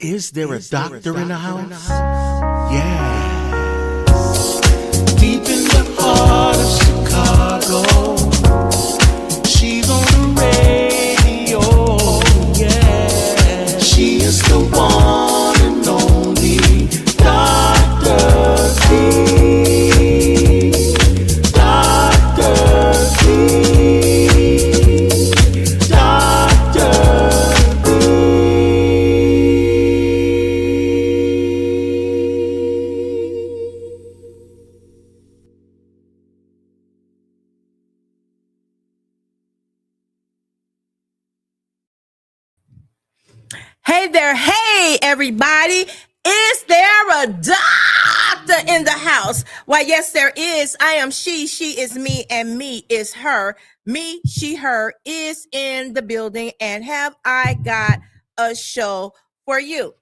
Is there a doctor in the house? Yeah. Deep in the heart of Chicago, she's on the radio, yeah. She is the one and only Dr. D. Dr. D. Dr. Hey there, hey everybody. Is there a doctor in the house? Why, yes, there is. I am she is me, and me is her. Me, she, her is in the building, and have I got a show for you.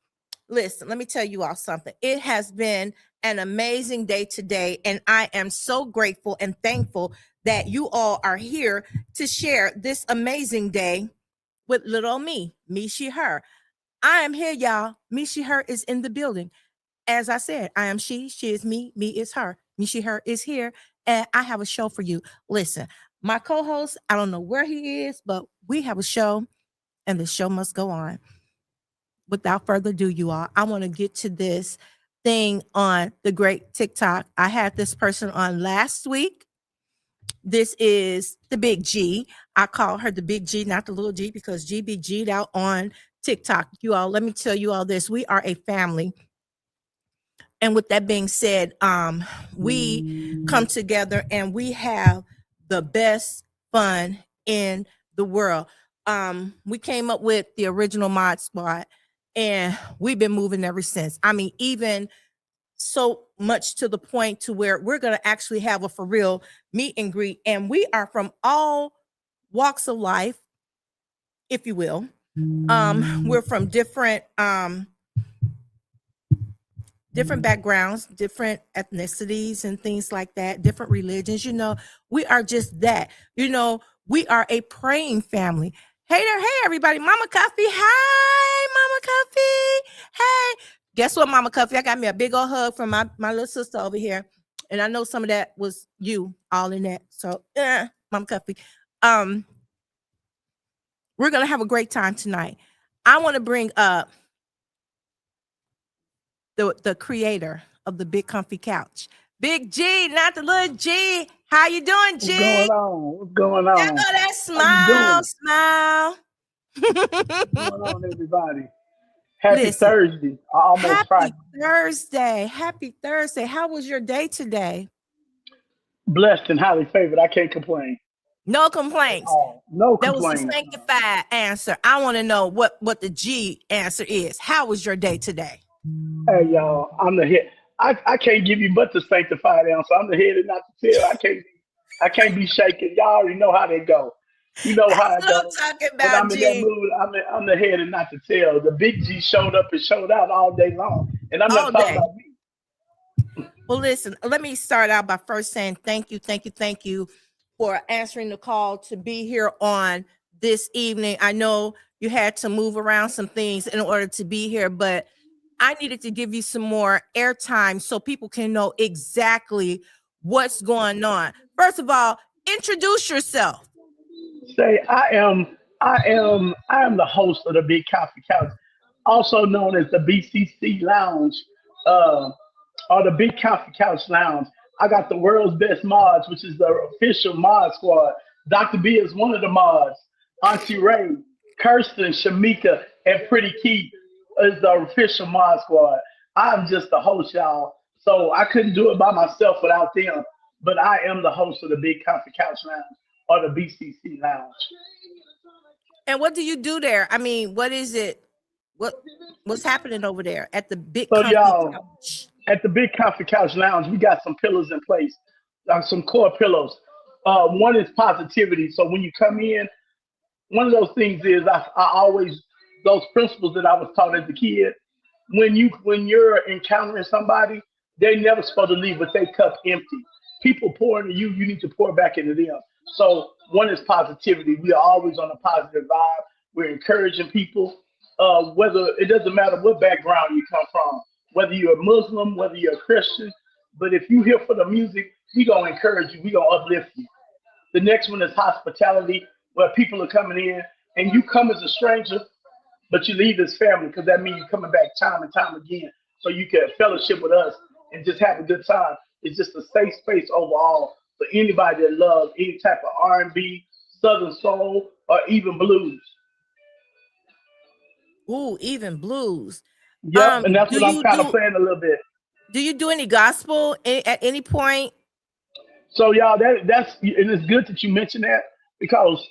Listen, let me tell you all something. It has been an amazing day today, and I am so grateful and thankful that you all are here to share this amazing day with little me, she, her. I am here, y'all. Me, she, her is in the building. As I said, I am she is me is her. Me, she, her is here, and I have a show for you. Listen, my co-host, I don't know where he is, but we have a show, and the show must go on. Without further ado, you all, I want to get to this thing on the great TikTok. I had this person on last week. This is the big G. I call her the big G, not the little G, because G be G'd out on TikTok. You all, let me tell you all this. We are a family. And with that being said, we come together and we have the best fun in the world. We came up with the original Mod Squad, and we've been moving ever since. I mean, even so much to the point to where we're going to actually have a for real meet and greet. And we are from all walks of life, if you will. We're from different backgrounds, different ethnicities and things like that, different religions. You know, we are just that. You know, we are a praying family. Hey there, hey everybody. Mama Cuffy. Hi, Mama Cuffy. Hey. Guess what, Mama Cuffy? I got me a big old hug from my little sister over here. And I know some of that was you all in that. So, Mama Cuffy. We're going to have a great time tonight. I want to bring up the creator of the Big Comfy Couch. Big G, not the little G. How you doing, G? What's going on? What's going on? There go that smile. What's going on, everybody? Happy Listen, Thursday. Almost Friday. Happy Thursday. How was your day today? Blessed and highly favored. I can't complain. No complaints. No That complaints. was a sanctified answer. I want to know what the G answer is. How was your day today? Hey, y'all. I'm the head. I can't give you but the sanctified answer. I'm the head and not the tail. I can't be shaken. Y'all already know how they go. You know how it goes. When I'm in that mood, I'm the head and not the tail. The big G showed up and showed out all day long. And I'm not talking about me. Well, listen, let me start out by first saying thank you for answering the call to be here on this evening. I know you had to move around some things in order to be here, but I needed to give you some more airtime so people can know exactly what's going on. First of all, introduce yourself. Say I am the host of the Big Coffee Couch, also known as the BCC Lounge, or the Big Coffee Couch Lounge. I got the world's best mods, which is the official mod squad. Dr. B is one of the mods. Auntie Ray, Kirsten, Shamika, and Pretty Keith is the official mod squad. I'm just the host, y'all. So I couldn't do it by myself without them. But I am the host of the Big Coffee Couch Lounge, or the BCC Lounge. And what do you do there? I mean, what is it? What's happening over there at the Big So Comfy y'all, Couch? at the Big Coffee Couch Lounge, we got some pillars in place, some core pillars. One is positivity. So when you come in, one of those things is I always, those principles that I was taught as a kid. When you're encountering somebody, they're never supposed to leave with their cup empty. People pour into you, you need to pour back into them. So one is positivity. We are always on a positive vibe. We're encouraging people. Whether it doesn't matter what background you come from, whether you're a Muslim, whether you're a Christian, but if you here for the music, we gonna encourage you, we gonna uplift you. The next one is hospitality, where people are coming in and you come as a stranger, but you leave as family because that means you're coming back time and time again, so you can fellowship with us and just have a good time. It's just a safe space overall for anybody that loves any type of R&B, Southern soul, or even blues. Ooh, even blues. Yep, and that's Do what I'm you kind of do playing a little bit. any gospel at any point? So y'all, that's and it's good that you mentioned that because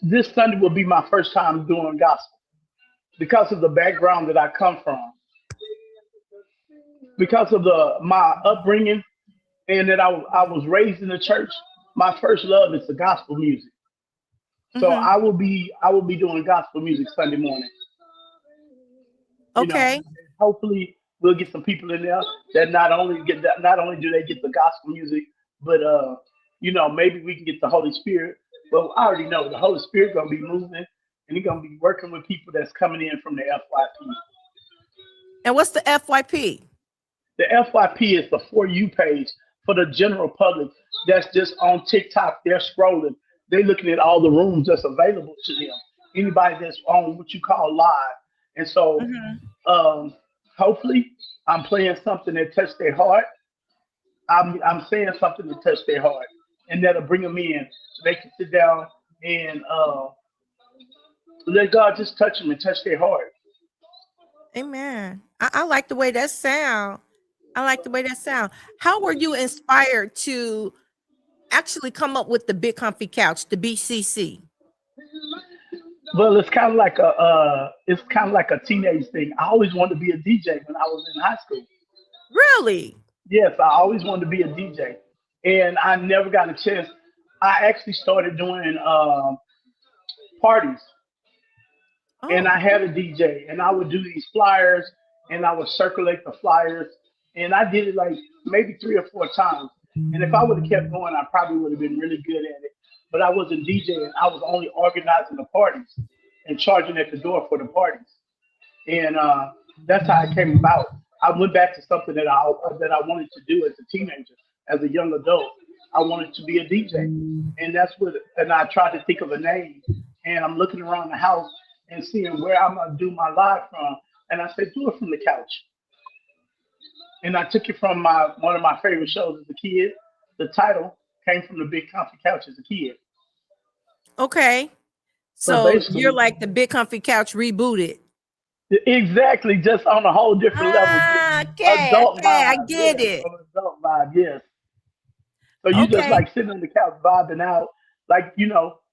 this Sunday will be my first time doing gospel because of the background that I come from, because of the my upbringing, and that I was raised in the church. My first love is the gospel music. So Hmm. I will be doing gospel music Sunday morning. You know, Okay. hopefully we'll get some people in there that not only do they get the gospel music, but maybe we can get the Holy Spirit. Well, I already know the Holy Spirit gonna be moving and he's gonna be working with people that's coming in from the FYP. And what's the FYP? The FYP is the For You page for the general public that's just on TikTok. They're scrolling. They're looking at all the rooms that's available to them. Anybody that's on what you call live. And so Hmm. um, hopefully I'm playing something that touched their heart. I'm saying something that touched their heart. And that'll bring them in so they can sit down and let God just touch them and touch their heart. Amen. I like the way that sound. I like the way that sound. How were you inspired to actually come up with the Big Comfy Couch, the BCC? Well, it's kind of like a teenage thing. I always wanted to be a DJ when I was in high school. Really? Yes, I always wanted to be a DJ, and I never got a chance. I actually started doing parties, and I Oh, had a DJ, and I would do these flyers, and I would circulate the flyers, and I did it like maybe 3 or 4 times. And if I would have kept going, I probably would have been really good at it. But I wasn't DJing; I was only organizing the parties and charging at the door for the parties. And that's how it came about. I went back to something that I wanted to do as a teenager, as a young adult. I wanted to be a DJ, and I tried to think of a name, and I'm looking around the house and seeing where I'm gonna do my live from, and I said, do it from the couch, and I took it from my one of my favorite shows as a kid. The title came from the Big Comfy Couch as a kid. okay. So So you're basically, like the Big Comfy Couch rebooted. exactly, just on a whole different level, just Ah, okay, adult okay, I vibe. get Yes, it. on adult vibe. Yes. So you just Okay, like sitting on the couch vibing out. Like,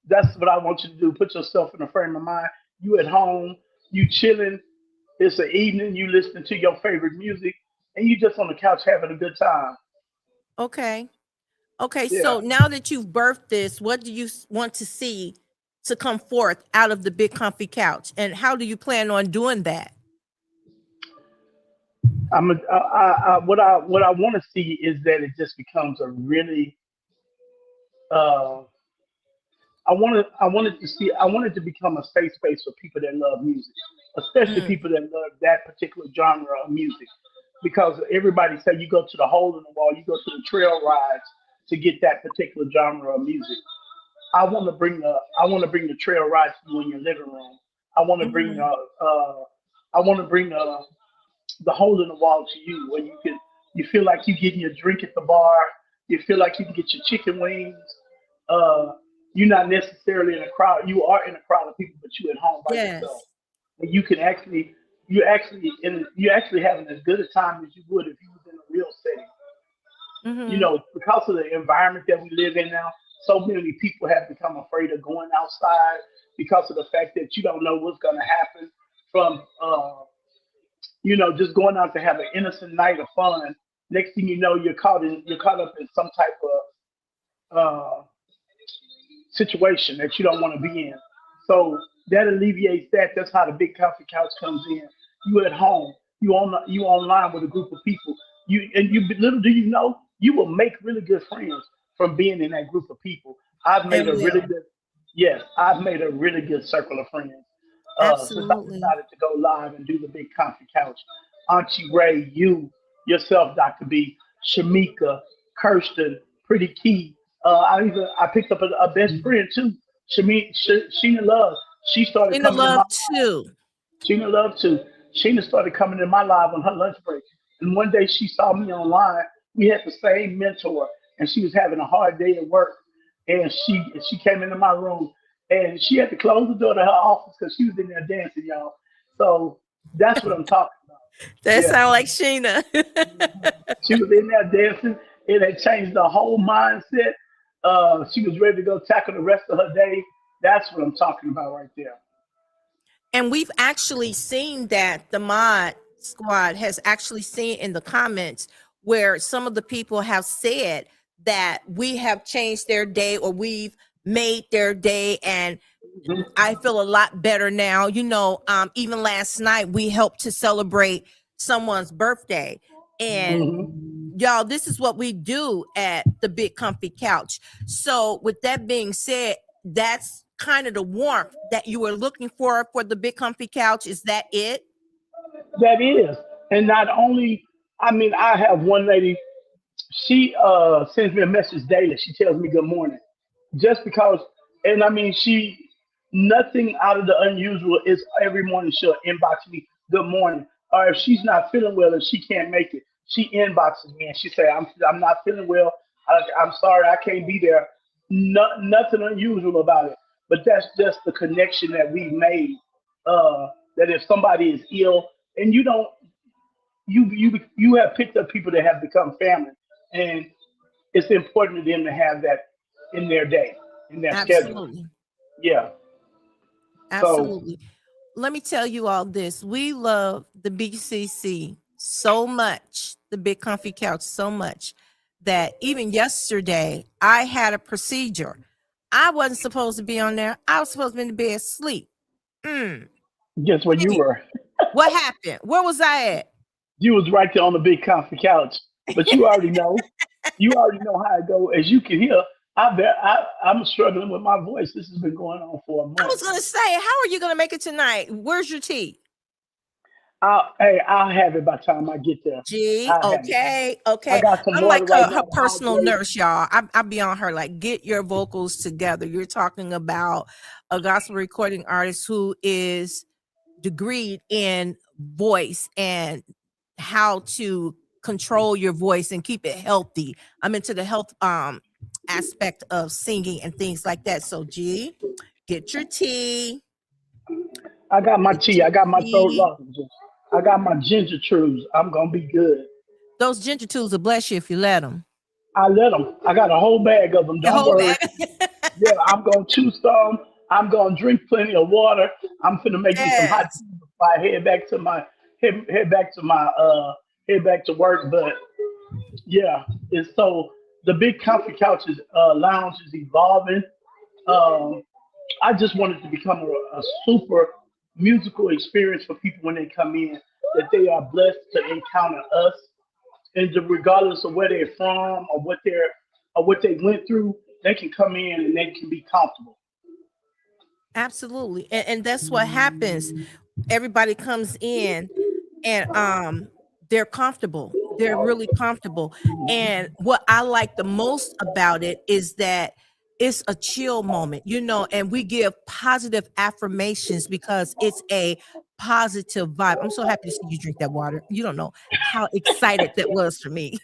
that's what I want you to do. Put yourself in a frame of mind. You at home, you chilling. It's an evening, you listening to your favorite music, and you just on the couch having a good time. okay, okay. Yeah. So now that you've birthed this, what do you want to see to come forth out of the Big Comfy Couch, and how do you plan on doing that? What I want to see is that it just becomes a really uh, I want it to become a safe space for people that love music, especially Mm, people that love that particular genre of music. Because everybody say you go to the hole in the wall, you go to the trail rides to get that particular genre of music. I want to bring the trail rides to you in your living room. I want to bring mhm. I want to bring the hole in the wall to you where you feel like you getting your drink at the bar. You feel like you can get your chicken wings. Uh, you're not necessarily in a crowd. You are in a crowd of people, but you're at home by yourself. Yes. And you're actually having as good a time as you would if you was in a real setting. Hmm. Because of the environment that we live in now, so many people have become afraid of going outside because of the fact that you don't know what's going to happen from just going out to have an innocent night of fun. Next thing you know, you're caught up in some type of situation that you don't want to be in. So that alleviates that. That's how the big coffee couch comes in. You at home, you online with a group of people. Little do you know, you will make really good friends from being in that group of people. I've made And a really will. good Yes, I've made a really good circle of friends Since I Absolutely. decided to go live and do the big comfy couch. Auntie Ray, you, yourself, Dr. B, Shamika, Kirsten, Pretty Key. I picked up a best friend too, Sheena Love. She started In the coming in my love life. too. Sheena Love too. Sheena started coming in my live on her lunch break. And one day she saw me online. We had the same mentor, and she was having a hard day at work. And she came into my room, and she had to close the door to her office because she was in there dancing, y'all. So that's what I'm talking about. That Yeah, sound like Sheena. she was in there dancing. It had changed the whole mindset. She was ready to go tackle the rest of her day. That's what I'm talking about right there. And we've actually seen that the mod squad has actually seen in the comments where some of the people have said that we have changed their day or we've made their day, and I feel a lot better now. Even last night we helped to celebrate someone's birthday. And Hmm. y'all, this is what we do at the Big Comfy Couch. So, with that being said, that's kind of the warmth that you were looking for the Big Comfy Couch. Is that it? That is. And not only, I mean, I have one lady, she sends me a message daily. She tells me good morning. Just because, and I mean, nothing out of the unusual is every morning she'll inbox me good morning. Or if she's not feeling well and she can't make it, she inboxes me and she say, I'm not feeling well. I'm sorry I can't be there. Nothing unusual about it. But that's just the connection that we've made. That if somebody is ill and you don't you have picked up people that have become family, and it's important to them to have that in their day, in their schedule. Absolutely. Yeah. So Absolutely. Let me tell you all this. We love the BCC so much, the Big Comfy Couch so much, that even yesterday I had a procedure. I wasn't supposed to be on there. I was supposed to be in the bed asleep. Mm. guess where you Gee, were? what happened? Where was I at? You was right there on the big comfy couch. But you already know. You already know how it go. As you can hear, I'm struggling with my voice. This has been going on for a I month. was going to say, how are you going to make it tonight? Where's your tea? I'll have it by the time I get there. Gee, I'll have it. okay, I okay. got some I'm water like right her now to personal hydrate. nurse, y'all. I be on her like, get your vocals together. You're talking about a gospel recording artist who is degreed in voice and how to control your voice and keep it healthy. I'm into the health aspect of singing and things like that. So, G, get your tea, I got my get tea. your I got my throat tea. lozenges. I got my ginger chews. I'm gonna be good. Those ginger tools will bless you if you let them. I let them. I got a whole bag of them. Your Don't whole worry. bag. Yeah, I'm gonna chew some. I'm gonna drink plenty of water. I'm finna make me some hot Yes. tea before I head back to my head back to work. But yeah, it's so the big comfy couches lounge is evolving. Um, I just wanted to become a super musical experience for people when they come in, that they are blessed to encounter us, and regardless of where they're from or what they went through, they can come in and they can be comfortable. Absolutely. And that's what happens. Everybody comes in and they're comfortable. They're really comfortable. And what I like the most about it is that it's a chill moment, and we give positive affirmations because it's a positive vibe. I'm so happy to see you drink that water. You don't know how excited that was for me.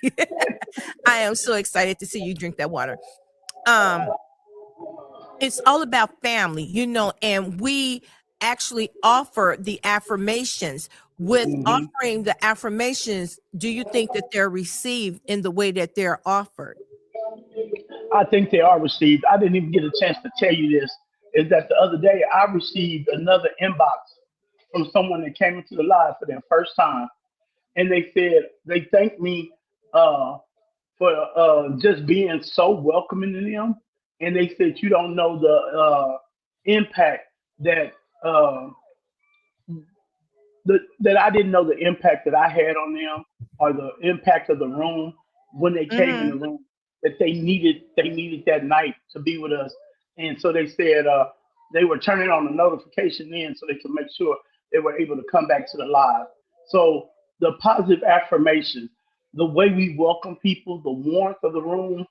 I am so excited to see you drink that water. Um, it's all about family, and we actually offer the affirmations. With Hmm. offering the affirmations, do you think that they're received in the way that they're offered? I think they are received. I didn't even get a chance to tell you this. Is that the other day I received another inbox from someone that came into the live for their first time, and they said they thanked me uh, for just being so welcoming to them, and they said you don't know the impact that uh, that I didn't know the impact that I had on them, or the impact of the room when they came in the Mhm. room, that they needed that night to be with us. And so they said, they were turning on the notification then so they could make sure they were able to come back to the live. So the positive affirmations, the way we welcome people, the warmth of the room,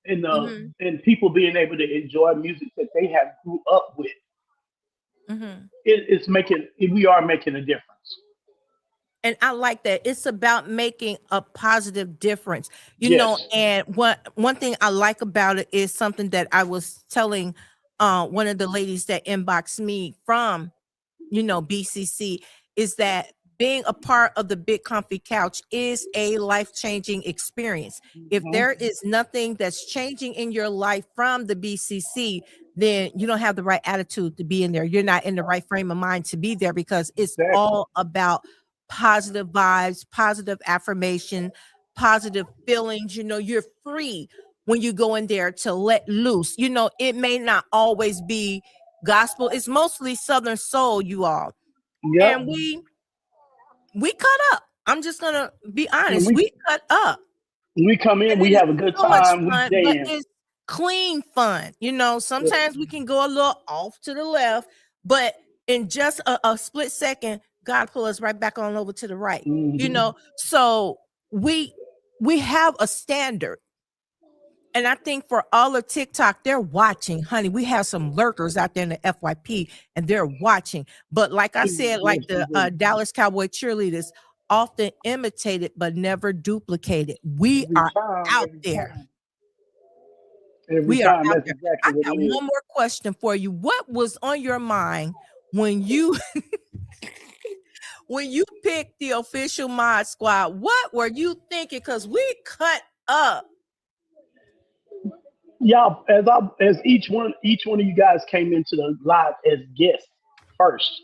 Mm-hmm. and people being able to enjoy music that they have grew up with, Mm-hmm. it's making we are making a difference. And I like that. It's about making a positive difference, Yes. and one thing I like about it is something that I was telling one of the ladies that inboxed me from BCC, is that being a part of the Big Comfy Couch is a life-changing experience. If Mhm. there is nothing that's changing in your life from the BCC, then you don't have the right attitude to be in there. You're not in the right frame of mind to be there, because it's Exactly. all about positive vibes, positive affirmation, positive feelings. You're free when you go in there to let loose. It may not always be gospel. It's mostly Southern soul, you all. Yep. And we cut up. I'm just gonna be And honest. We cut up, we come in, and we it is have a good so much time, we fun, but dance. it's clean fun. Sometimes we can go a little off to the left, but in just a split second, God pull us right back on over to the right. Hmm. So we we have a standard. And I think for all of TikTok, they're watching, honey. We have some lurkers out there in the FYP, and they're watching. But like I said, Yes, like we the do. Dallas Cowboy cheerleaders, often imitated but never duplicated. We Every are time, out every there. time, every We are time. out That's there. I exactly what got it is. one more question for you. What was on your mind when you when you picked the official mod squad? What were you thinking? Because we cut up. Y'all, as each one of you guys came into the live as guests first,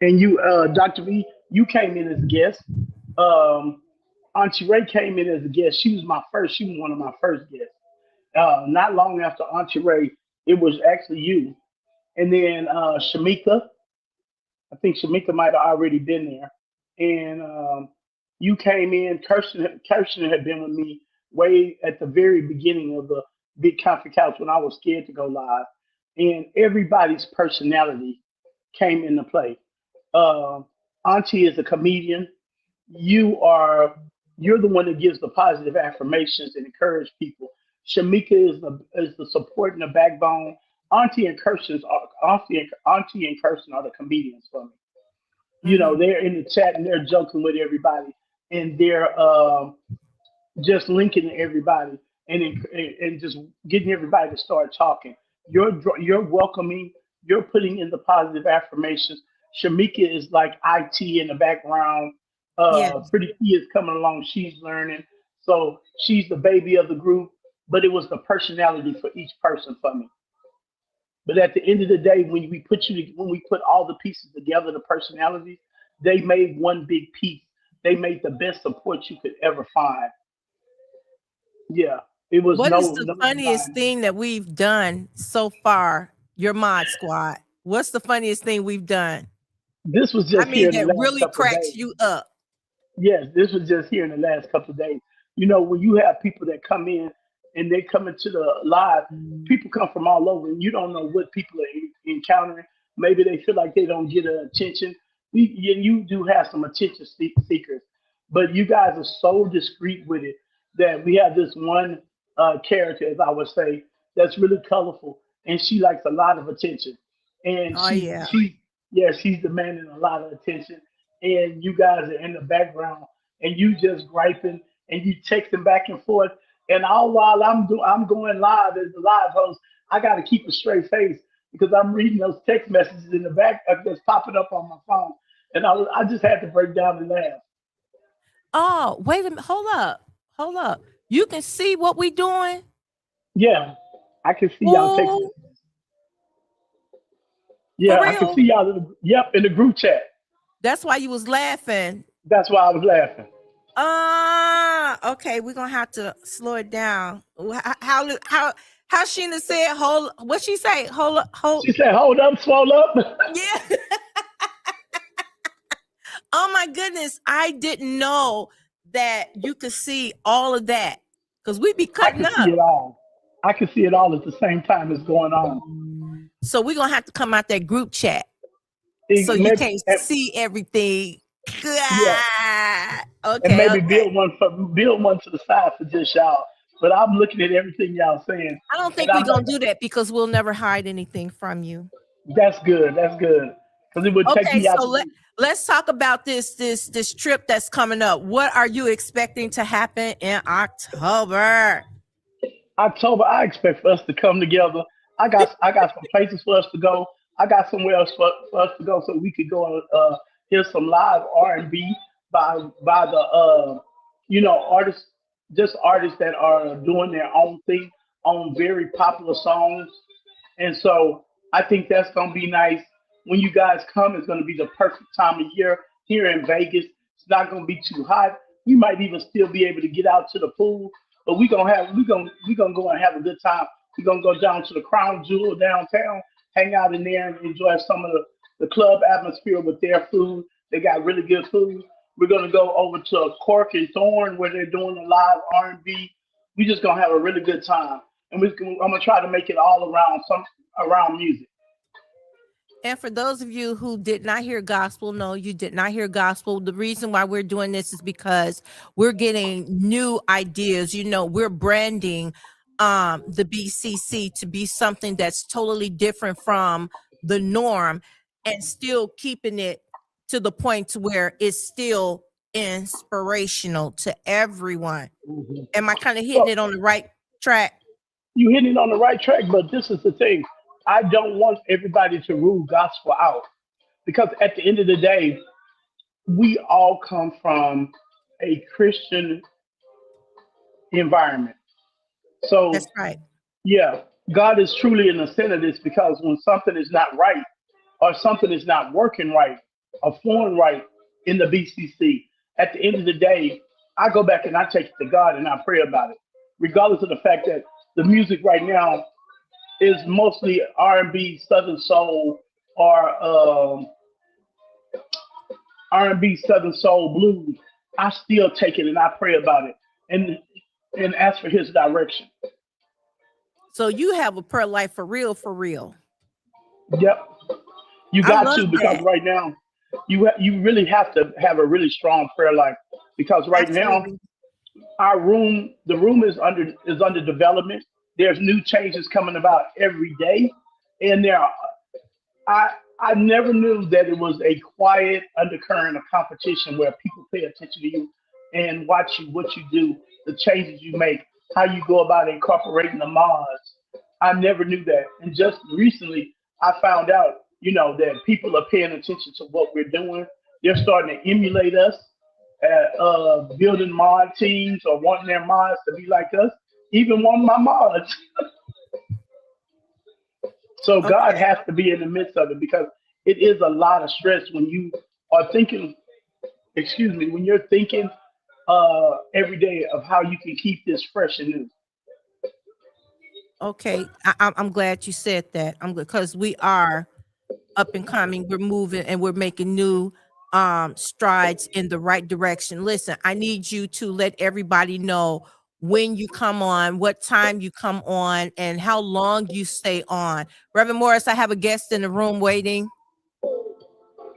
and you, Dr. V, you came in as a guest. Um, Auntie Ray came in as a guest. She was my first. She was one of my first guests. Not long after Auntie Ray, it was actually you, and then Shamika. I think Shamika might have already been there, and you came in. Kirsten had been with me way at the very beginning of the Big Comfy Couch when I was scared to go live, and everybody's personality came into play. Uh, Auntie is a comedian. You are you're the one that gives the positive affirmations and encourage people. Shamika is the support and the backbone. Auntie and Kirsten are the comedians for me. Mhm. They're in the chat and they're joking with everybody, and they're just linking to everybody and just getting everybody to start talking. You're welcoming. You're putting in the positive affirmations. Shamika is like IT in the background. Yeah. Pretty Key is coming along. She's learning, so she's the baby of the group. But it was the personality for each person for me. But at the end of the day, when we put all the pieces together, the personalities, they made one big piece. They made the best support you could ever find. Yeah, it was What is no the no funniest denying. thing that we've done so far, your mod squad? What's the funniest thing we've done? This was I just mean, here in the that last really couple of cracks days. you up. Yes, this was just here in the last couple of days. When you have people that come in and they come into the live, people come from all over, and you don't know what people are encountering. Maybe they feel like they don't get attention. You do have some attention seekers, but you guys are so discreet with it that we have this one character, as I would say, that's really colorful, and she likes a lot of attention, and Oh yeah. she's demanding a lot of attention, and you guys are in the background and you just griping and you texting back and forth. And all while I'm going live as the live host, I got to keep a straight face because I'm reading those text messages in the back that's popping up on my phone, and I just had to break down and laugh. Oh, wait a minute. Hold up. Hold up. You can see what we doing? Yeah, I can see y'all text Oh, messages. for Yeah, I can real? see y'all. Yep, in the group chat. That's why you was laughing. That's why I was laughing. Okay. We're gonna have to slow it down. How Sheena said, hold, what she say? Hold up, hold. She said, "Hold up, swole up." Yeah. Oh my goodness. I didn't know that you could see all of that. Because we be I cutting can see up. it all. I can see it all at the same time as going on. So we're gonna have to come out that group chat so you Maybe, can't see everything. yeah, Ah, and okay, maybe okay. build one to the side for just y'all. But I'm looking at everything y'all saying, I don't and think we're I'm gonna like, do that because we'll never hide anything from you. that's good. That's good. Because it would take Okay, me out so to do. let's talk about this trip that's coming up. What are you expecting to happen in October? October, I expect for us to come together. I got some places for us to go. I got somewhere else for us to go so we could go and hear some live R&B by the artists, just artists that are doing their own thing on very popular songs. And so I think that's gonna be nice. When you guys come, it's gonna be the perfect time of year here in Vegas. It's not gonna be too hot. We might even still be able to get out to the pool, but we gonna go and have a good time. We're gonna go down to the Crown Jewel downtown, hang out in there and enjoy some of the club atmosphere with their food. They got really good food. We're gonna go over to Cork and Thorn where they're doing a live R&B. We just gonna have a really good time, and I'm gonna try to make it all around music. And for those of you who did not hear gospel, no, you did not hear gospel. The reason why we're doing this is because we're getting new ideas. We're branding the BCC to be something that's totally different from the norm and still keeping it to the point to where it's still inspirational to everyone. Mhm. Am I kind of hitting So it on the right track? you hitting it on the right track, but this is the thing. I don't want everybody to rule gospel out because at the end of the day, we all come from a Christian environment. That's So right. yeah, God is truly in the center of this because when something is not right or something is not working right or flowing right in the BCC, at the end of the day, I go back and I take it to God and I pray about it, regardless of the fact that the music right now is mostly R&B, Southern Soul, or R&B, Southern Soul, blues. I still take it and I pray about it and ask for His direction. So you have a prayer life for real, for real. Yep, you I got love to because that. right now you really have to have a really strong prayer life because right now Absolutely. the room is under development. There's new changes coming about every day, and I I never knew that it was a quiet undercurrent of competition where people pay attention to you and watch you, what you do, the changes you make, how you go about incorporating the mods. I never knew that, and just recently I found out, that people are paying attention to what we're doing. They're starting to emulate us, building mod teams or wanting their mods to be like us. Even one of my mods. So God Okay. has to be in the midst of it because it is a lot of stress when you are thinking, excuse me, when you're thinking every day of how you can keep this fresh and new. Okay. I'm glad you said that. I'm good because we are up and coming. We're moving and we're making new strides in the right direction. Listen, I need you to let everybody know when you come on, what time you come on, and how long you stay on. Reverend Morris, I have a guest in the room waiting.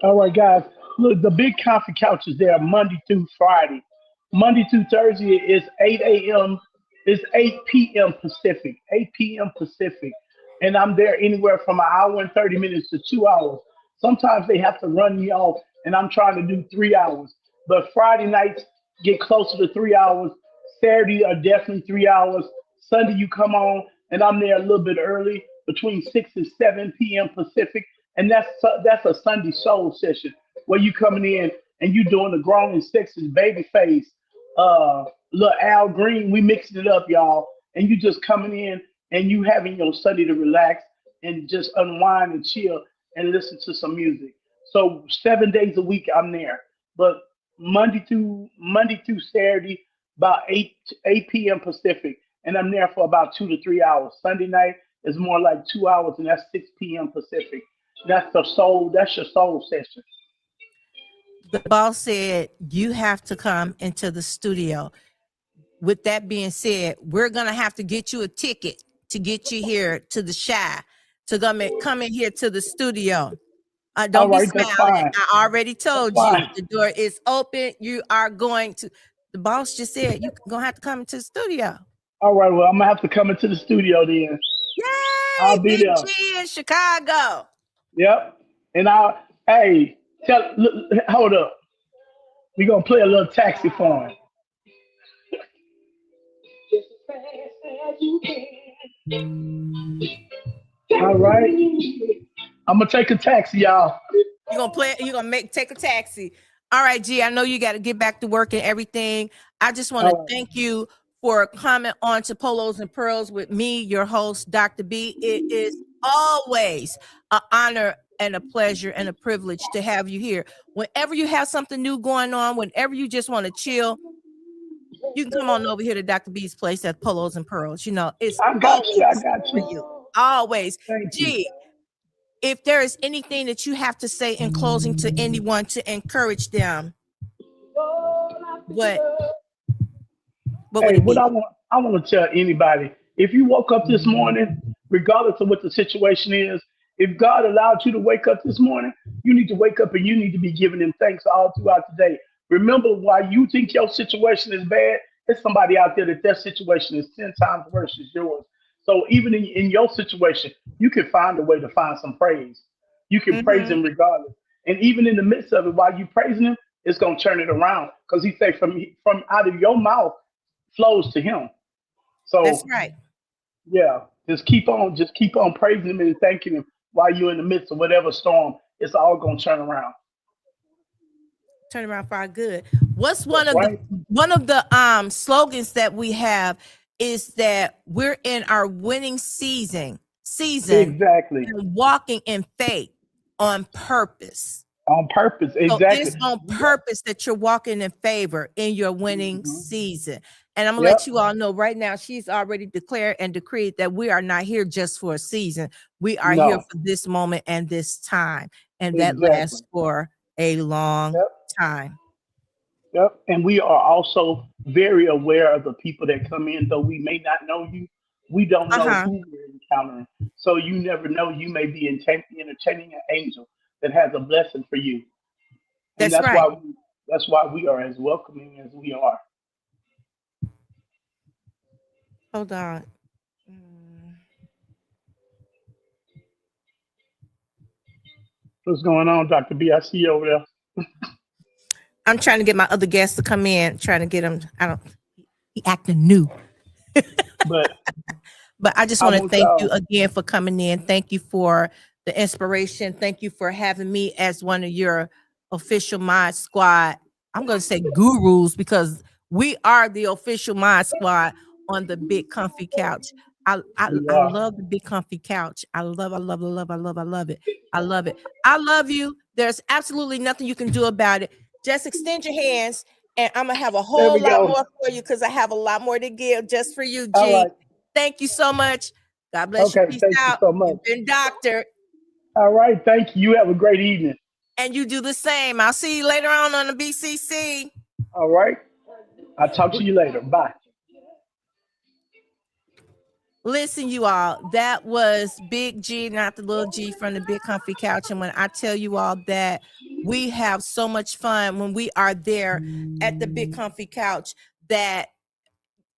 All right, guys. Look, the big coffee couch is there Monday through Friday. Monday through Thursday is 8 a.m. It's 8 p.m. Pacific. 8 p.m. Pacific. And I'm there anywhere from an hour and 30 minutes to 2 hours. Sometimes they have to run me off, and I'm trying to do 3 hours. But Friday nights get closer to 3 hours. Saturday are definitely 3 hours. Sunday you come on, and I'm there a little bit early, between 6 and 7 p.m. Pacific, and that's a Sunday soul session where you coming in and you doing the grown and sexy baby face, uh, little Al Green. We mixing it up, y'all, and you just coming in and you having your Sunday to relax and just unwind and chill and listen to some music. So 7 days a week I'm there, but Monday through Saturday about 8 p.m. Pacific, and I'm there for about 2 to 3 hours. Sunday night is more like 2 hours, and that's 6 p.m. Pacific. That's the soul. That's your soul session. The boss said you have to come into the studio. With that being said, we're gonna have to get you a ticket to get you here to the Shy to come in here to the studio. All Don't be right, that's smiling. fine. I already That's told you fine. the door is open. You are going to. The boss just said you're gonna have to come into the studio. All right, well, I'm gonna have to come into the studio then. Yay, I'll be Big there. G in Chicago. Yep. And hey, hold up. We gonna play a little taxi for him. All right. I'm gonna take a taxi, y'all. You're gonna play, you're gonna take a taxi. All right, G. I know you got to get back to work and everything. I just want to All right. thank you for coming on to Polos and Pearls with me, your host, Dr. B. It is always an honor and a pleasure and a privilege to have you here. Whenever you have something new going on, whenever you just want to chill, you can come on over here to Dr. B's place at Polos and Pearls. You know, it's I got you. I always got for you. you. Always. Thank you. G, if there is anything that you have to say in closing to anyone to encourage them, what would Hey, it what be? I want to tell anybody, if you woke up this morning, regardless of what the situation is, if God allowed you to wake up this morning, you need to wake up and you need to be giving him thanks all throughout the day. Remember, why you think your situation is bad, there's somebody out there that their situation is 10 times worse than yours. So even in your situation, you can find a way to find some praise. You can praise Mm-hmm. him regardless. And even in the midst of it, while you praising him, it's gonna turn it around. Because he say from out of your mouth flows to him. That's So right. yeah, just keep on praising him and thanking him while you're in the midst of whatever storm. It's all gonna turn around. Turn around for our good. What's That's right. one of the slogans that we have is that we're in our winning season Exactly. and walking in faith on purpose. On purpose. So Exactly. it's on purpose that you're walking in favor in your winning Mhm. season. And I'm gonna Yep. let you all know right now, she's already declared and decreed that we are not here just for a season. We are here No. for this moment and this time, and that Exactly. lasts for a long Yep. time. Yep. And we are also very aware of the people that come in, though we may not know you. We don't know Uh-huh. who we're encountering. So you never know. You may be entertaining an angel that has a blessing for you. And That's right. that's why we are as welcoming as we are. Hold on. Mm, What's going on, Dr. B? I see you over there. I'm trying to get my other guests to come in, trying to get him. I don't he acting new. But But I just I want to want thank you y'all. again for coming in. Thank you for the inspiration. Thank you for having me as one of your official Mod Squad. I'm going to say gurus because we are the official Mod Squad on the big comfy couch. We I are. love the big comfy couch. I love it. I love it. I love you. There's absolutely nothing you can do about it. Just extend your hands and I'm gonna have a There whole we lot go. more for you because I have a lot more to give just for you, All G. right. Thank you so much. God bless you. Okay. Peace Thank you out. so much. You've been doctored. All right. Thank you. You have a great evening. And you do the same. I'll see you later on the BCC. All right. I'll talk to you later. Bye. Listen, you all, that was Big G, not the little G from the Big Comfy Couch. And when I tell you all that we have so much fun when we are there at the Big Comfy Couch that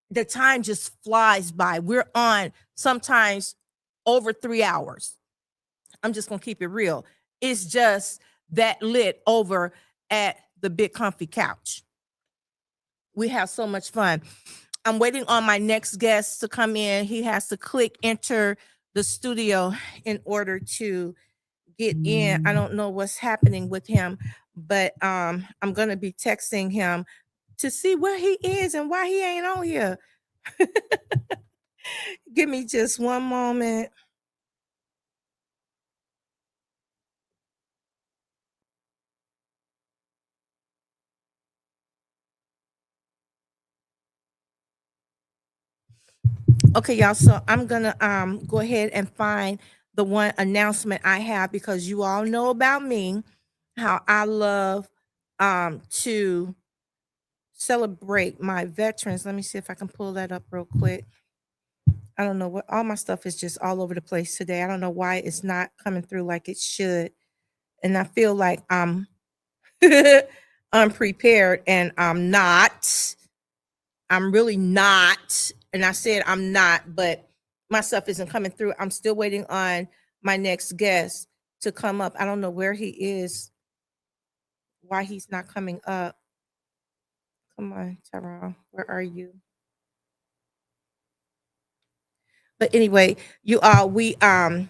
the time just flies by. We're on sometimes over 3 hours. I'm just gonna keep it real. It's just that lit over at the Big Comfy Couch. We have so much fun. I'm waiting on my next guest to come in. He has to click enter the studio in order to get in. I don't know what's happening with him, but I'm gonna be texting him to see where he is and why he ain't on here. Give me just one moment. Okay, y'all. So I'm gonna go ahead and find the one announcement I have because you all know about me, how I love to celebrate my veterans. Let me see if I can pull that up real quick. I don't know what, all my stuff is just all over the place today. I don't know why it's not coming through like it should. And I feel like I'm unprepared, and I'm not. I'm really not. And I said I'm not, but my stuff isn't coming through. I'm still waiting on my next guest to come up. I don't know where he is, why he's not coming up. Come on, Tyrone, where are you? But anyway, you all, we want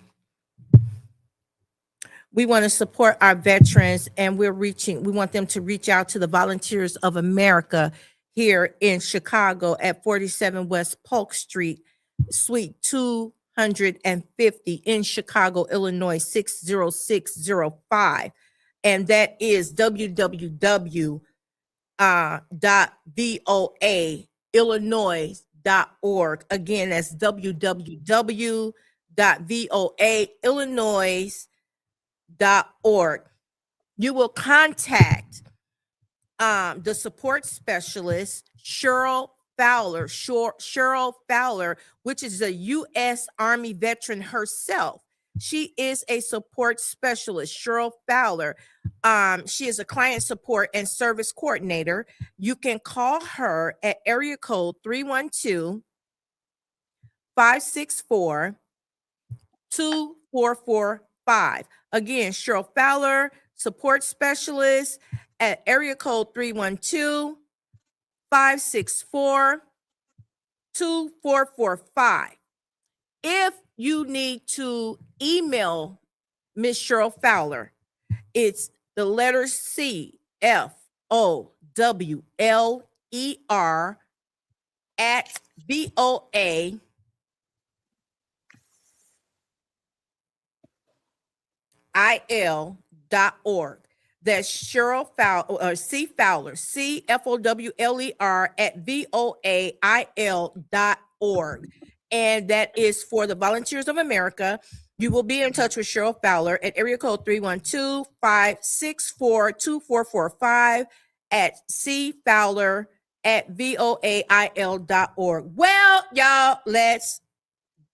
to support our veterans, and we want them to reach out to the Volunteers of America here in Chicago at 47 West Polk Street, Suite 250 in Chicago, Illinois 60605. And that is www.voaillinois.org. Again, that's www.voaillinois.org. You will contact the support specialist, Cheryl Fowler, which is a U.S. Army veteran herself. She is a support specialist, Cheryl Fowler. She is a client support and service coordinator. You can call her at area code 312-564-2445. Again, Cheryl Fowler, support specialist at area code 312-564-2445. If you need to email Miss Cheryl Fowler, it's the letter CFOWLER at voail.org. That's Cheryl Fowler, C Fowler, CFOWLER at voail.org. And that is for the Volunteers of America. You will be in touch with Cheryl Fowler at area code 312-564-2445 at cfowler at voail.org. Well, y'all, let's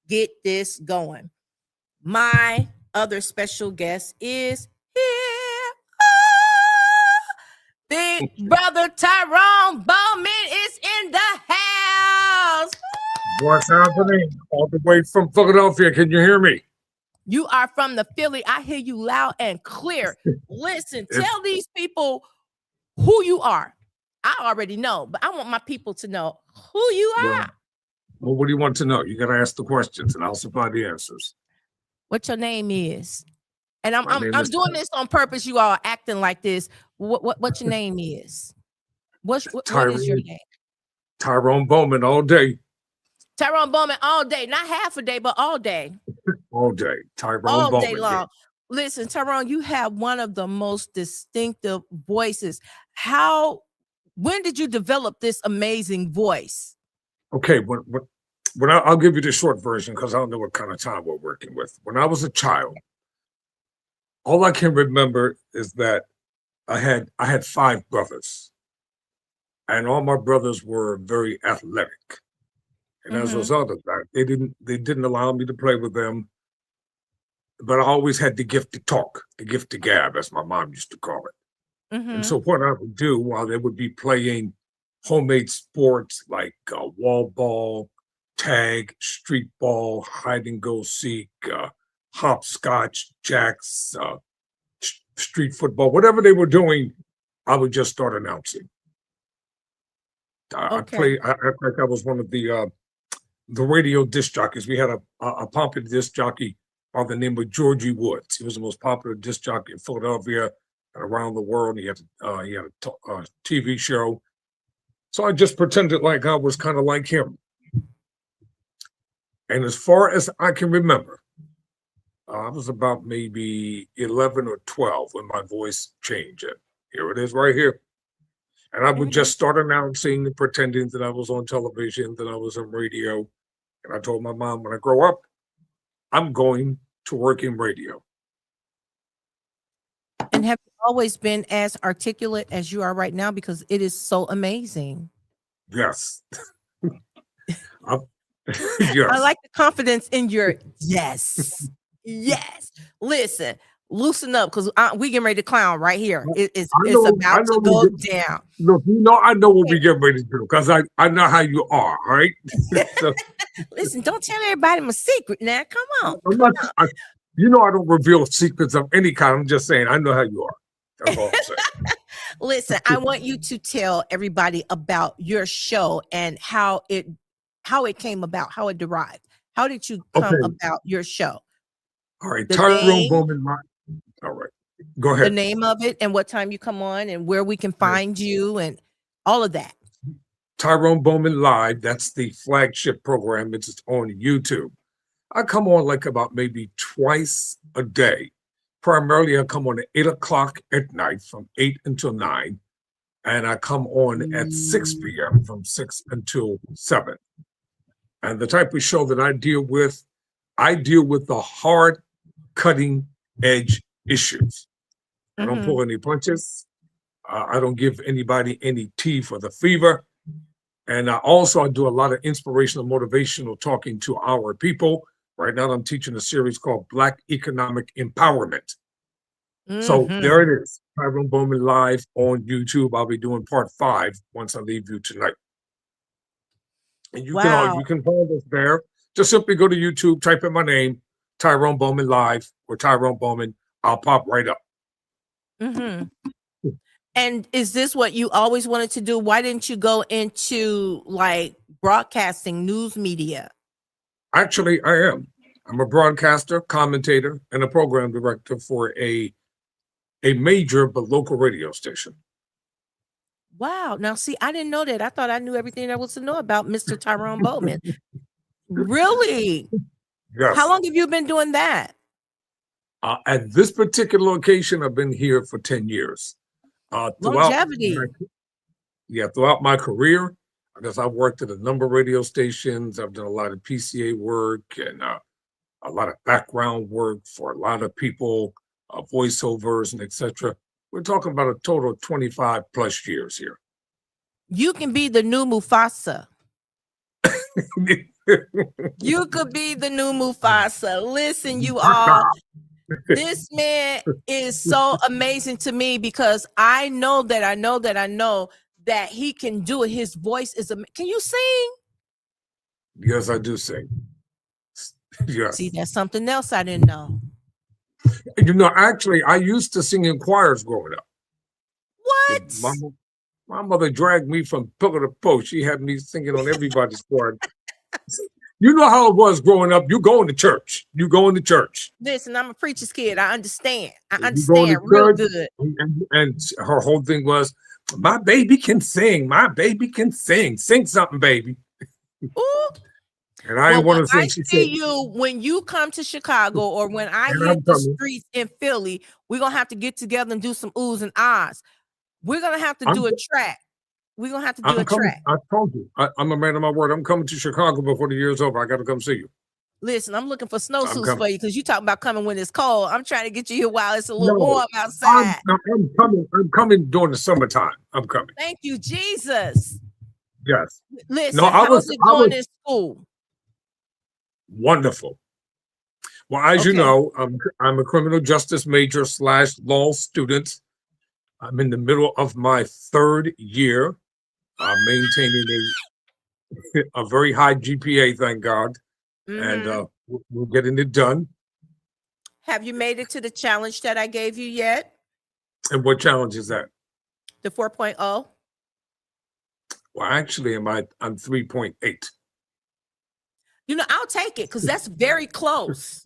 get this going. My other special guest is here. Big brother Tyrone Bowman is in the house. What's happening? All the way from Philadelphia. Can you hear me? You are from the Philly. I hear you loud and clear. Listen, tell these people who you are. I already know, but I want my people to know who you are. Well, what do you want to know? You got to ask the questions, and I'll supply the answers. What your name is? And I'm doing this on purpose. You all are acting like this. What your name is? What is your name? Tyrone Bowman all day. Tyrone Bowman all day, not half a day, but all day. All day. Tyrone all Bowman. Day long. Yeah. Listen, Tyrone, you have one of the most distinctive voices. When did you develop this amazing voice? Okay, I'll give you the short version because I don't know what kind of time we're working with. When I was a child, all I can remember is that I had 5 brothers, and all my brothers were very athletic. And as a result of that, they didn't allow me to play with them. But I always had the gift to talk, the gift to gab, as my mom used to call it. And so what I would do while they would be playing homemade sports like wall ball, tag, street ball, hide and go seek, hopscotch, jacks, street football, whatever they were doing, I would just start announcing. I think I was one of the radio disc jockeys. We had a popular disc jockey by the name of Georgie Woods. He was the most popular disc jockey in Philadelphia and around the world. He had a TV show. So I just pretended like I was kind of like him. And as far as I can remember, I was about maybe 11 or 12 when my voice changed. And here it is right here. And I would just start announcing and pretending that I was on television, that I was on radio. And I told my mom, when I grow up, I'm going to work in radio. And have you always been as articulate as you are right now? Because it is so amazing. Yes. Yes. I like the confidence in your yes. Yes. Listen, loosen up because we getting ready to clown right here. It's I about know to we go get, down. look, I know what we get ready to do because I know how you are, all right? So Listen, don't tell everybody my secret now. Come on. I'm not, I, I don't reveal secrets of any kind. I'm just saying, I know how you are. That's all I'm saying. Listen, I want you to tell everybody about your show and how it came about, how it derived. How did you come Okay. about your show? All right. The Tyrone name, Bowman. All right. Go the ahead. name of it, and what time you come on, and where we can find you, and all of that. Tyrone Bowman Live. That's the flagship program. It's on YouTube. I come on like about maybe twice a day. Primarily, I come on at 8 o'clock at night from 8 until 9. And I come on at 6 p.m. from 6 until 7. And the type of show that I deal with the hard cutting edge issues. I don't pull any punches. I don't give anybody any tea for the fever. And I do a lot of inspirational, motivational talking to our people. Right now, I'm teaching a series called Black Economic Empowerment. So there it is. Tyrone Bowman Live on YouTube. I'll be doing part 5 once I leave you tonight. And you can find us there. Just simply go to YouTube, type in my name, Tyrone Bowman Live or Tyrone Bowman. I'll pop right up. And is this what you always wanted to do? Why didn't you go into like broadcasting, news media? Actually, I am. I'm a broadcaster, commentator, and a program director for a major but local radio station. Wow. Now, see, I didn't know that. I thought I knew everything there was to know about Mr. Tyrone Bowman. Really? Yes. How long have you been doing that? At this particular location, I've been here for 10 years. Longevity. Throughout my career, I guess I've worked at a number of radio stations. I've done a lot of PCA work and a lot of background work for a lot of people, voiceovers and etc. We're talking about a total of 25 plus years here. You can be the new Mufasa. You could be the new Mufasa. Listen, you all. This man is so amazing to me because I know that he can do it. His voice is amazing. Can you sing? Yes, I do sing. Yes. See, that's something else I didn't know. Actually, I used to sing in choirs growing up. What? My mother dragged me from pillar to post. She had me singing on everybody's choir. You know how it was growing up. You going to church. Listen, I'm a preacher's kid. I understand. I You understand real good. And her whole thing was, my baby can sing. My baby can sing. Sing something, baby. Ooh. And I didn't want to sing. I see you when you come to Chicago or when I hit the streets in Philly, we're going to have to get together and do some oohs and ahs. We're going to have to do a track. We're going to have to do a track. I told you. I'm a man of my word. I'm coming to Chicago before the year's over. I got to come see you. Listen, I'm looking for snowsuits for you because you talking about coming when it's cold. I'm trying to get you here while it's a little warm outside. I'm coming during the summertime. I'm coming. Thank you, Jesus. Yes. Listen, how's it going in school? Wonderful. Well, as you know, I'm a criminal justice major / law student. I'm in the middle of my 3rd year. I'm maintaining a very high GPA, thank God. And we're getting it done. Have you made it to the challenge that I gave you yet? And what challenge is that? The 4.0? Well, actually, I'm 3.8. I'll take it because that's very close.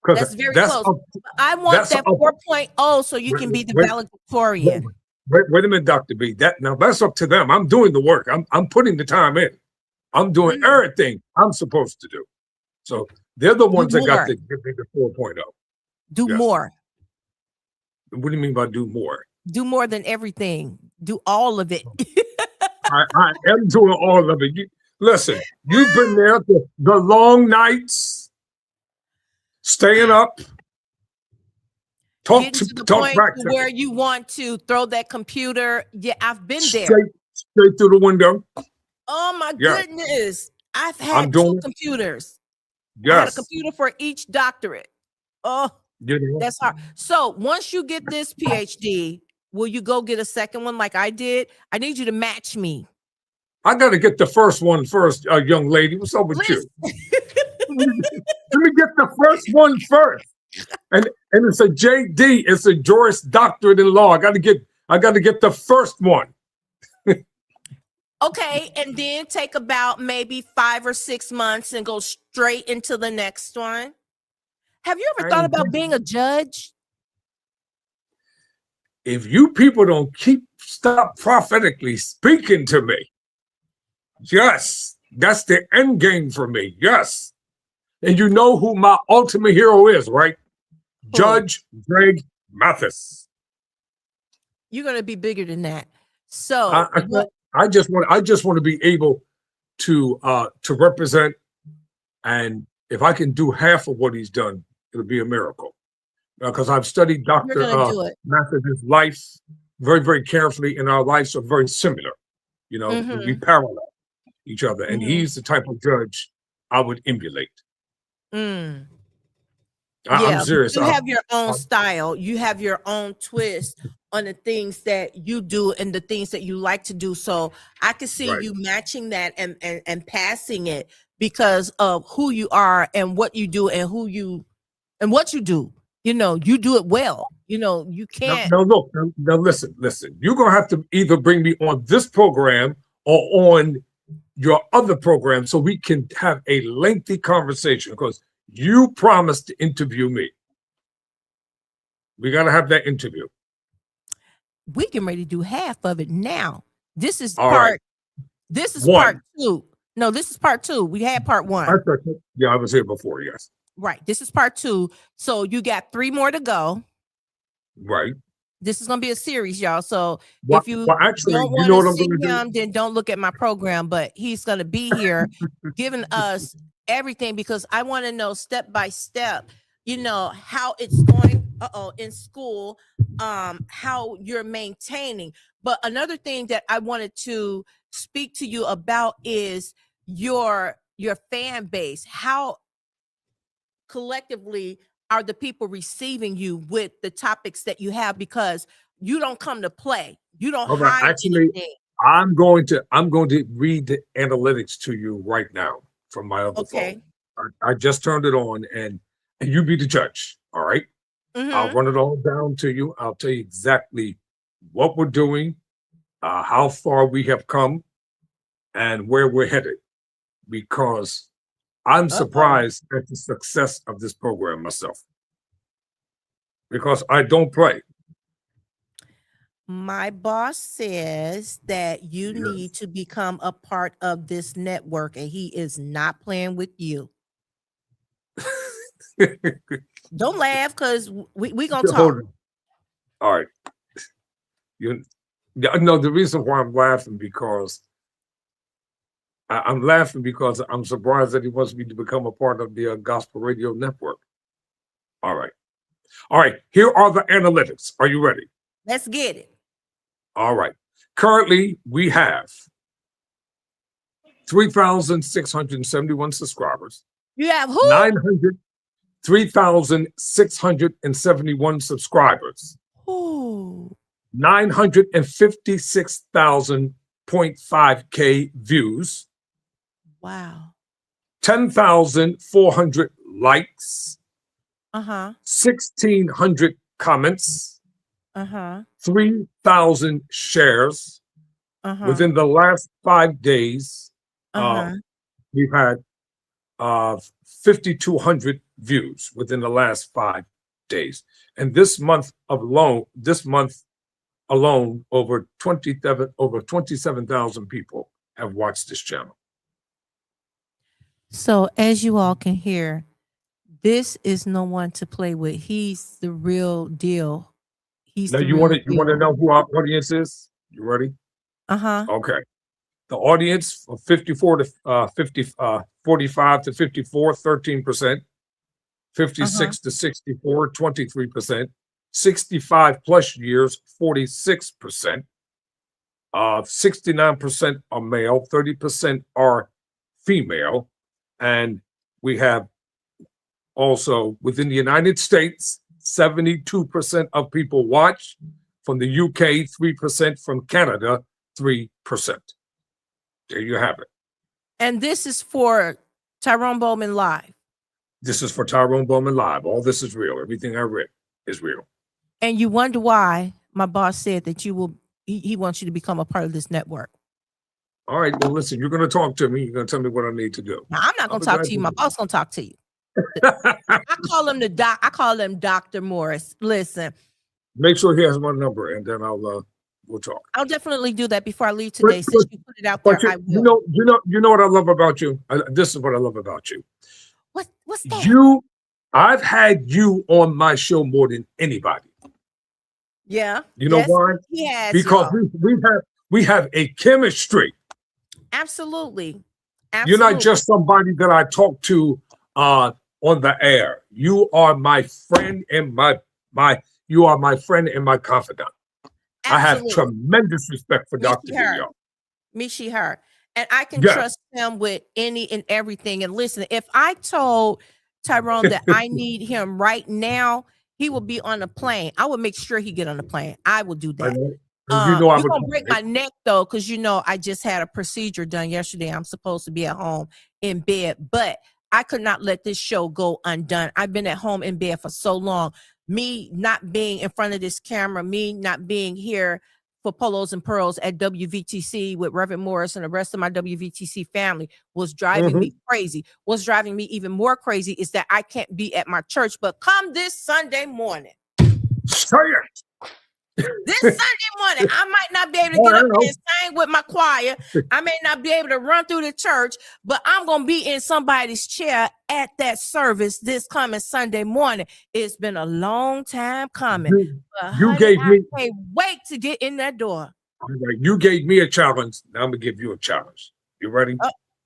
That's very close. I want that 4.0 so you can be the valedictorian. Wait a minute, Dr. B. That's up to them. I'm doing the work. I'm putting the time in. I'm doing everything I'm supposed to do. So they're the ones that got to give me the 4.0. Do more. What do you mean by do more? Do more than everything. Do all of it. I am doing all of it. Listen, you've been there, the long nights, staying up, getting to the point where you want to throw that computer. Yeah, I've been there. Straight through the window. Oh my goodness. I've I'm had two doing it. computers. I had a Yes. computer for each doctorate. Oh, You know, that's hard. So once you get this PhD, will you go get a second one like I did? I need you to match me. I got to get the first one first, young lady. What's up with you? Listen, Let me get the first one first. And it's a JD. It's a Juris Doctorate in Law. I got to get the first one. okay, and then take about maybe 5 or 6 months and go straight into the next one. Have you ever thought about being a judge? If you people don't stop prophetically speaking to me, yes, that's the end game for me. Yes. And you know who my ultimate hero is, right? Who? Judge Greg Mathis. You're going to be bigger than that. So I just want to be able to represent, and if I can do half of what he's done, it'll be a miracle. Because I've studied Dr. Mathis's life very, very carefully, and our lives are very similar. You know, we parallel each other, and he's the type of judge I would emulate. I'm serious. You have your own style. You have your own twist on the things that you do and the things that you like to do. So I can see you matching that and passing it because of who you are and what you do and what you do. You know, you do it well. You know, you can't. Now look, now listen. You're gonna have to either bring me on this program or on your other program so we can have a lengthy conversation, because you promised to interview me. We got to have that interview. We can ready to do half of it now. This is All part. right. This is One. part 2. No, this is part 2. We had part 1. Yeah, I was here before. Yes. Right. This is part 2. So you got 3 more to go. Right. This is gonna be a series, y'all. So Well, if you actually, don't you know what want I'm to going see to him, then don't look at my program. But he's gonna be here, giving us everything, because I want to know step by step, you know, how it's going. In school, how you're maintaining. But another thing that I wanted to speak to you about is your fan base. How collectively are the people receiving you with the topics that you have, because you don't come to play. You don't hide actually, anything. I'm going to read the analytics to you right now from my other phone. I just turned it on, and you be the judge. All right. I'll run it all down to you. I'll tell you exactly what we're doing, how far we have come, and where we're headed, because I'm surprised at the success of this program myself, because I don't play. My boss says that you need to become a part of this network, and he is not playing with you. Don't laugh, because we gonna talk. All right. No, the reason why I'm laughing because I'm laughing because I'm surprised that he wants me to become a part of the Gospel Radio Network. All right. Here are the analytics. Are you ready? Let's get it. All right. Currently, we have 3,671 subscribers. You have who? 3,671 subscribers. Ooh. 956,000.5K views. Wow. 10,400 likes. 1,600 comments. 3,000 shares. Within the last 5 days, we've had 5,200 views within the last 5 days. And this month alone, over 27,000 people have watched this channel. So as you all can hear, this is no one to play with. He's the real deal. Now you want to know who our audience is? You ready? Okay. The audience of 45 to 54, 13%. 56 to 64, 23%. 65 plus years, 46%. 69% are male, 30% are female, and we have also within the United States, 72% of people watch. From the UK, 3%. From Canada, 3%. There you have it. And this is for Tyrone Bowman Live. This is for Tyrone Bowman Live. All this is real. Everything I read is real. And you wonder why my boss said that he wants you to become a part of this network. All right, well, listen, you're going to talk to me. You're going to tell me what I need to do. Now, I'm not going to talk to you. My boss going to talk to you. I call him I call him Dr. Morris. Listen. Make sure he has my number, and then we'll talk. I'll definitely do that before I leave today. Since you put it out there, I will. You know what I love about you. This is what I love about you. What's that? I've had you on my show more than anybody. Yeah. You know why? He has, because we have a chemistry. Absolutely. You're not just somebody that I talk to on the air. You are my friend and you are my friend and my confidant. Absolutely. I have tremendous respect for Dr. Video. Me, she, her. And I can trust him with any and everything. And listen, if I told Tyrone that I need him right now, he will be on a plane. I would make sure he get on the plane. I will do that. You're gonna break my neck though, because I just had a procedure done yesterday. I'm supposed to be at home in bed, but I could not let this show go undone. I've been at home in bed for so long. Me not being in front of this camera, me not being here for Polos and Pearls at WVTC with Reverend Morris and the rest of my WVTC family was driving me crazy. What's driving me even more crazy is that I can't be at my church, but come this Sunday morning. Say it. This Sunday morning, I might not be able to get up and sing with my choir. I may not be able to run through the church, but I'm going to be in somebody's chair at that service this coming Sunday morning. It's been a long time coming. I can't wait to get in that door. You gave me a challenge. Now I'm going to give you a challenge. You ready?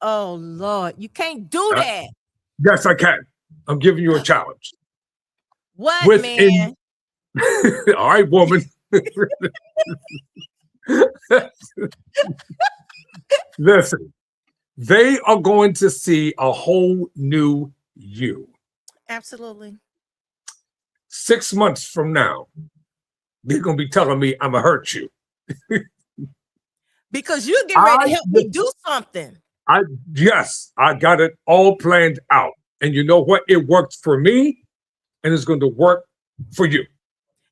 Oh, Lord. You can't do that. Yes, I can. I'm giving you a challenge. What, man? All right, woman. Listen, they are going to see a whole new you. Absolutely. 6 months from now, they're going to be telling me I'm going to hurt you. Because you get ready to help me do something. Yes, I got it all planned out. And you know what? It worked for me, and it's going to work for you.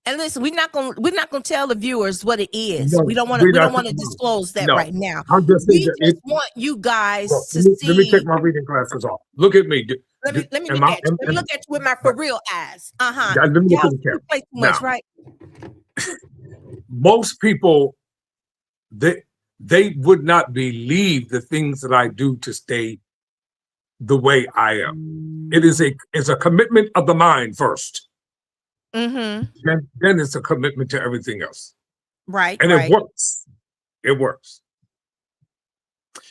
And listen, we're not gonna tell the viewers what it is. No, we don't want to disclose that right now. We just want you guys to see. Let me take my reading glasses off. Look at me. Let me look at you. Let me look at you with my for real eyes. Let me look at the camera. Play too much, right? Most people, they would not believe the things that I do to stay the way I am. It's a commitment of the mind first. Mm-hmm. Then it's a commitment to everything else. Right. And it works. It works.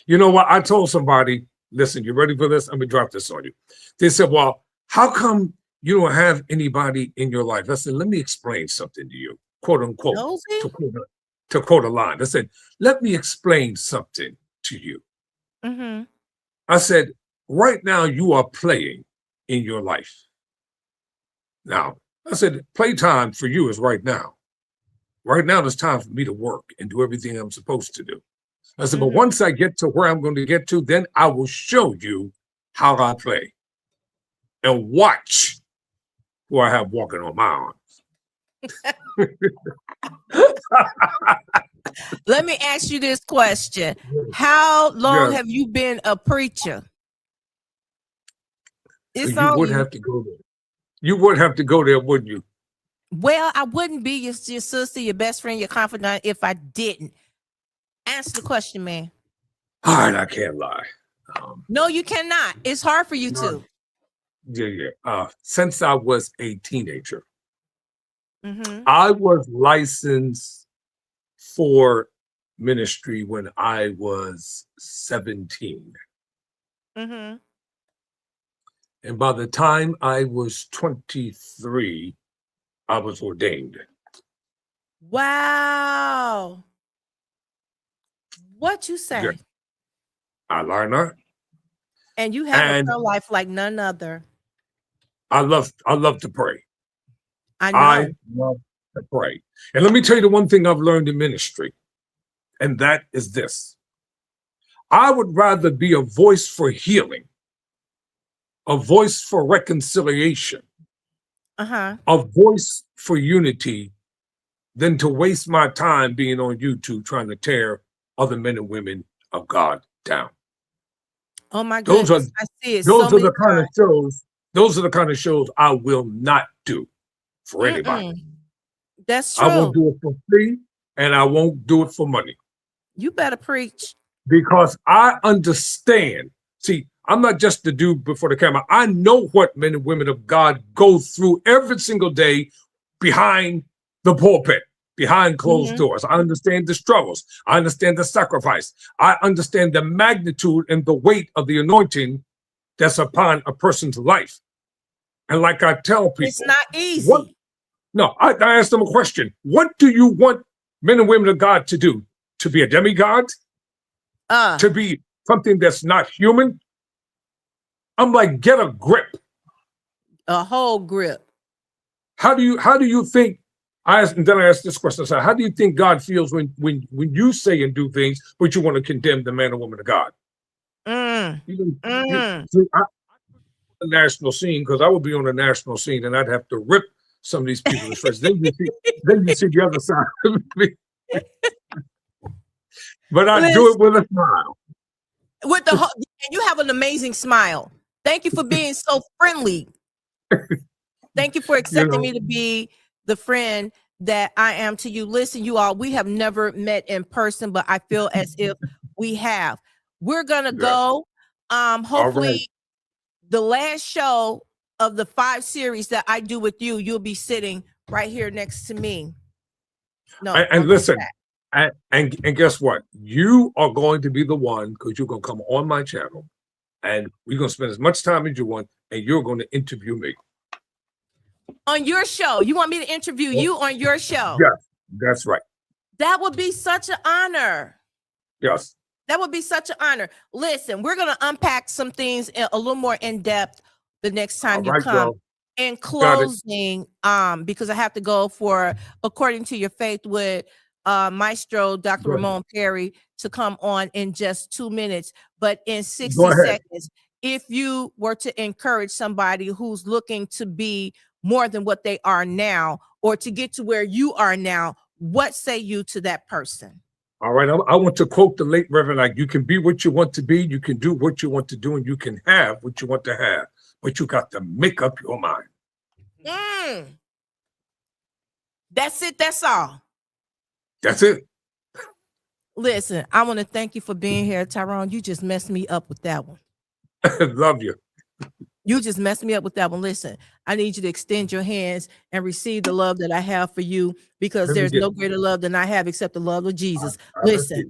You know what? I told somebody, listen, you ready for this? Let me drop this on you. They said, well, how come you don't have anybody in your life? I said, let me explain something to you, quote unquote, to quote a line. I said, let me explain something to you. Mm-hmm. I said, right now you are playing in your life. Now, I said, playtime for you is right now. Right now, it's time for me to work and do everything I'm supposed to do. I said, but once I get to where I'm going to get to, then I will show you how I play. And watch who I have walking on my arms. Let me ask you this question. How long have you been a preacher? You would have to go there. You would have to go there, wouldn't you? Well, I wouldn't be your sister, your best friend, your confidant if I didn't. Answer the question, man. All right, I can't lie. No, you cannot. It's hard for you to. Yeah. Since I was a teenager, I was licensed for ministry when I was 17. Mm-hmm. And by the time I was 23, I was ordained. Wow. What you say? Yeah. I lie not. And you have a And prayer life like none other. I love to pray. I know. I love to pray. And let me tell you the one thing I've learned in ministry, and that is this. I would rather be a voice for healing, a voice for reconciliation, Uh-huh. a voice for unity, than to waste my time being on YouTube trying to tear other men and women of God down. Oh my Those goodness. are I see it those so are many the kind times. of shows. Those are the kind of shows I will not do for anybody. Mm-mm. That's I won't true. do it for free, and I won't do it for money, You better preach. because I understand. See, I'm not just the dude before the camera. I know what men and women of God go through every single day behind the pulpit, behind closed Mhm. doors. I understand the struggles. I understand the sacrifice. I understand the magnitude and the weight of the anointing that's upon a person's life. And like I tell people, It's not what? easy. No, I asked them a question. What do you want men and women of God to do? To be a demigod? To be something that's not human? I'm like, get a grip. A whole grip. How do you think? And then I asked this question. I said, how do you think God feels when you say and do things, but you want to condemn the man or woman of God? Mm. See, the national scene, because I would be on the national scene and I'd have to rip some of these people to shreds. Then you see the other side of me. But I do it with a smile. With the and you have an amazing smile. Thank you for being so friendly. Thank you for accepting me to be the friend that I am to you. Listen, you all, we have never met in person, but I feel as if we have. We're gonna go. Hopefully, the last show of the 5 series that I do with you, you'll be sitting right here next to me. No, and listen, and guess what? You are going to be the one, because you're going to come on my channel, and we're going to spend as much time as you want, and you're going to interview me on your show. You want me to interview you on your show? Yes, that's right. That would be such an honor. Yes. That would be such an honor. Listen, we're going to unpack some things a little more in depth the next time you come. Girl. In closing, because I have to go for According to Your Faith with Maestro Dr. Ramon Perry to come on in just 2 minutes. But in 60 seconds, if you were to encourage somebody who's looking to be more than what they are now, or to get to where you are now, what say you to that person? All right, I want to quote the late Reverend, like, you can be what you want to be, you can do what you want to do, and you can have what you want to have, but you got to make up your mind. That's it. That's all. That's it. Listen, I want to thank you for being here, Tyrone. You just messed me up with that one. Love you. You just messed me up with that one. Listen, I need you to extend your hands and receive the love that I have for you, because there's no greater love than I have except the love of Jesus. Listen,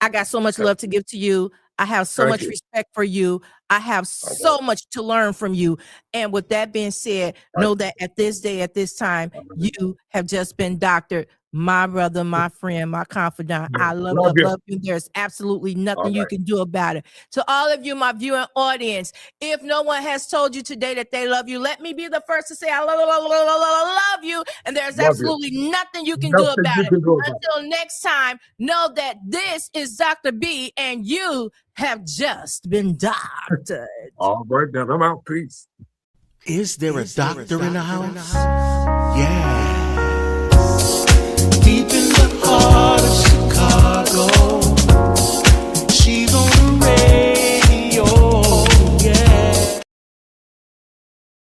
I got so much love to give to you. I have so much respect for you. I have so much to learn from you. And with that being said, know that at this day, at this time, you have just been doctored. My brother, my friend, my confidant. I love you. There's absolutely nothing you can do about it. To all of you, my viewing audience, if no one has told you today that they love you, let me be the first to say I love you. And there's absolutely nothing you can do about it. Until next time, know that this is Dr. B, and you have just been doctored. All right, now I'm out. Peace. Is there a doctor in the house? Yeah.